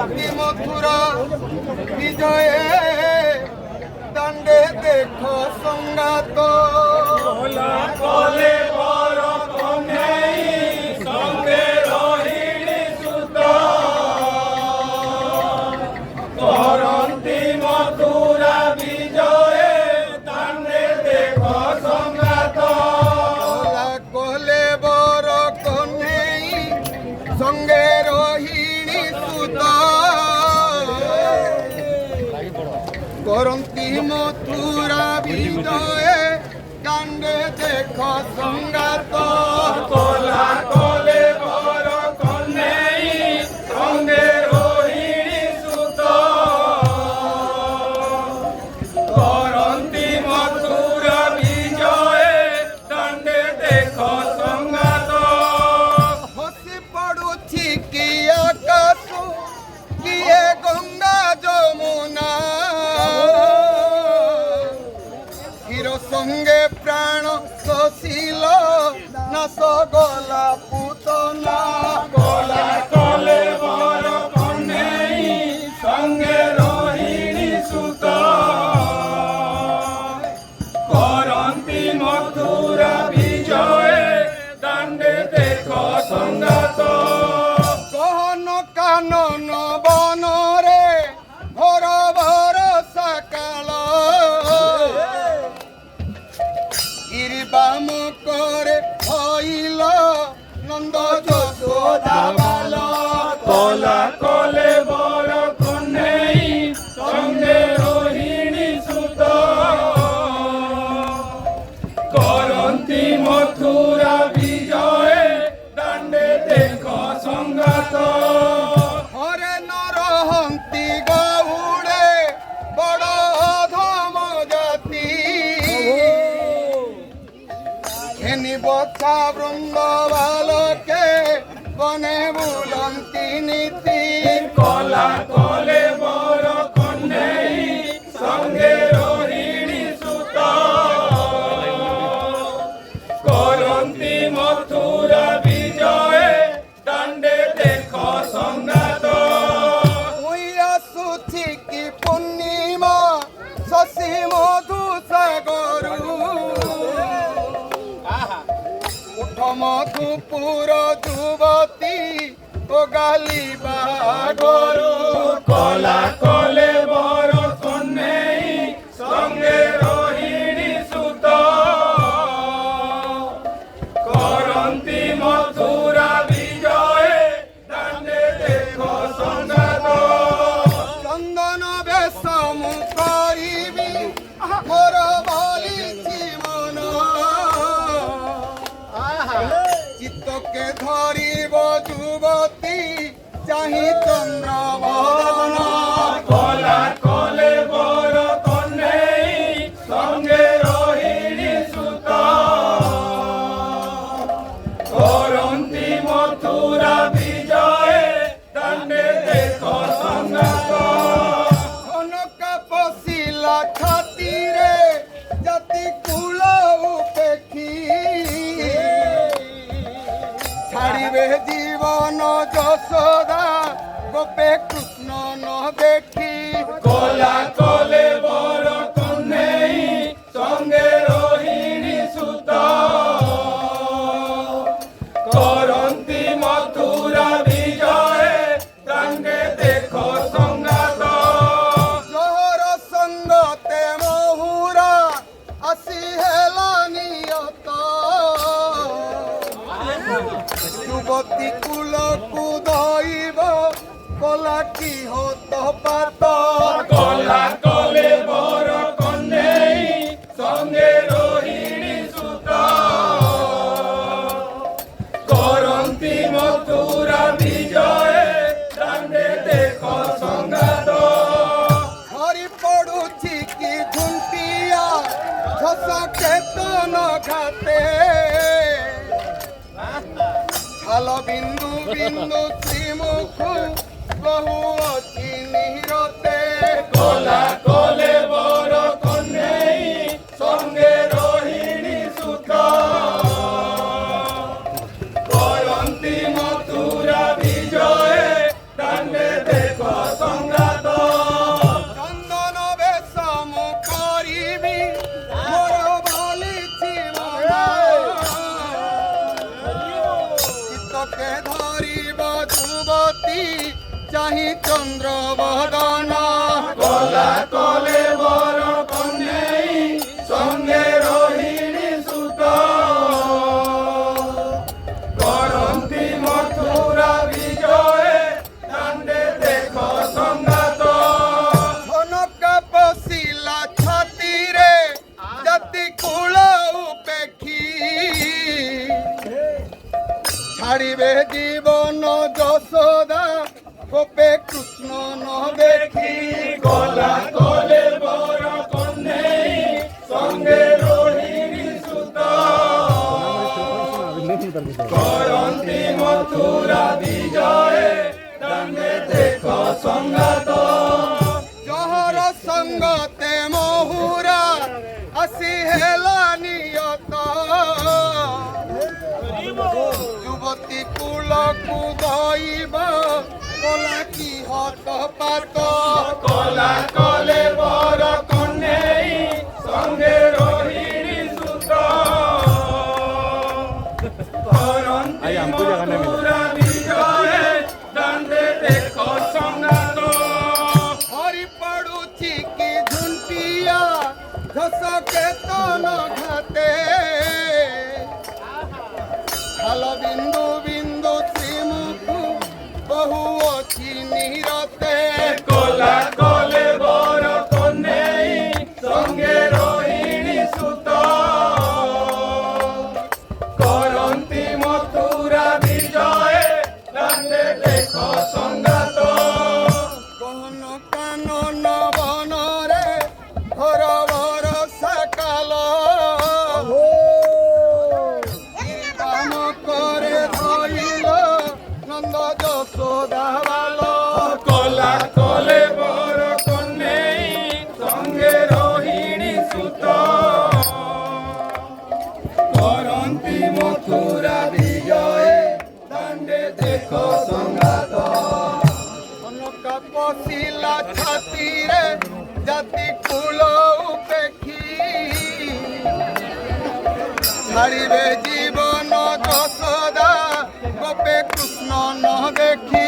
করন্তি মথুরা বিজয়ে দাণ্ডে দেখো সংঘাত কলে বর কন্যাই সঙ্গে রহিণী সুত করন্তি মথুরা বিজয়ে দাণ্ডে দেখো সংঘাত কলে বর কন্যাই সঙ্গে রহিণী সুত করন্তি মথুরা বিজয়ে দাণ্ডে দেখো সংঘাত কলা কলে বর কন্যাই সঙ্গে রহিণী সুত করন্তি মথুরা বিজয়ে দাণ্ডে দেখো সংঘাত হসি পড়ুছি কি আকাশ কিয়ে গঙ্গা যমুনা হির সঙ্গে প্রাণ শশিল নাশ গলা পুতনা কলা কলে বর কন্যাই সঙ্গে রহিণী সুত করন্তি মথুরা বিজয়ে দাণ্ডে দেখো সংঘাত গহন কানন বনরে ভর ভর সকাল গিরিবাম করে হইল নন্দ যশোদা বাল কলা কলে বর কন্যাই সঙ্গে রহিণী সুত করন্তি মথুরা বিজয়ে দাণ্ডে দেখো সংঘাত হরে নরহন্তি গৌড়ে বড় অধম জাতি ঘেনি বচ্ছা বৃন্দ বালকে বনে বুলন্তি নীতি কলা কলে বর কন্যাই সঙ্গে রহিণী সুত করন্তি মথুরা বিজয়ে দাণ্ডে দেখো সংঘাত হইয়া সুছি কি পূর্ণিমা শশী মধু সাগরু উঠ মধুপুর যুবতী ও গালি বাগরু কলা কলে বর কন্যাই সঙ্গে রহিণী সুত করন্তি মথুরা বিজয়ে দাণ্ডে দেখো সংঘাত চন্দন বেশম করিবি মোর বলিছি মন চিত্তকে ধরিব যুবতী চাহি চন্দ্র বদন কলা কলে বর কন্যাই সঙ্গে রহিণী সুত করন্তি মথুরা বিজয়ে দাণ্ডে দেখো সংঘাত কনক পশিলা খাতিরে জাতি কুল উপেক্ষী ছাড়িবে জীবন যশোদা গোপে কৃষ্ণ ন দেখি কলা কলে বর কন্যাই সঙ্গে রহিণী সুত করন্তি মথুরা বিজয়ে দাণ্ডে দেখো সংঘাত জোহর সঙ্গতে মহুরা আসি হেলা নিয়ত যুবতী কুলকু দইব কলা কি হত পাত কলা কলে বর কন্যাই সঙ্গে রহিণী সুত করন্তি মথুরা বিজয়ে দাণ্ডে দেখো সংঘাত হরি পড়ুছি কি ঝুন্টিয়া ঝস কেতন ঘাতে ছাল বিন্দু বিন্দু শ্রীমুখ বহু অছি নিরতে কলা কলে বর কন্যাই সঙ্গে রহিণী সুত করন্তি মথুরা বিজয়ে দাণ্ডে দেখো যুবতী চাহি চন্দ্র বদন কলা কলে বর কন্যাই সঙ্গে রোহিণী সুত করন্তি মথুরা বিজয়ে দাণ্ডে দেখ সংঘাত ধনক বসিলা ছাতিরে জাতি কুল উপেক্ষী ছাড়িবে জীবন যশোদা গোপে কৃষ্ণ ন দেখি কলা কলে বর কন্যাই সঙ্গে রোহিণী সুত করন্তি মথুরা বিজয়ে দাণ্ডে দেখ সংঘাত জহর সঙ্গতে মহুরা আসি হেলা নিয়ত যুবতী কুলকু দইব কলা কি হত পাত কলা কলে বর কন্যাই সঙ্গে রোহিণী সুত করন্তি মথুরা বিজয়ে দাণ্ডে দেখ সংঘাত হরি পড়ুছি কি ঝুন্টিয়া ঘস কেতন ঘাতে খাল বিন্দু বিন্দু শ্রীমুখু বহু অছি নিরতে কলা কলে বর কন্যাই সঙ্গে রোহিণী সুত করন্তি মথুরা বিজয়ে দাণ্ডে দেখ সংঘাত গহন কানন বনরে ঘর বর সকাল বাম করে ধইল নন্দ যশোদা বাল কলা কলে বর কন্যাই সঙ্গে রোহিণী সুত করন্তি মথুরা বিজয়ে দাণ্ডে দেখ সংঘাত কনকা পশিলা ছাতিরে জাতি কুল উপেক্ষী ছাড়িবে জীবন যশোদা গোপে কৃষ্ণ ন দেখি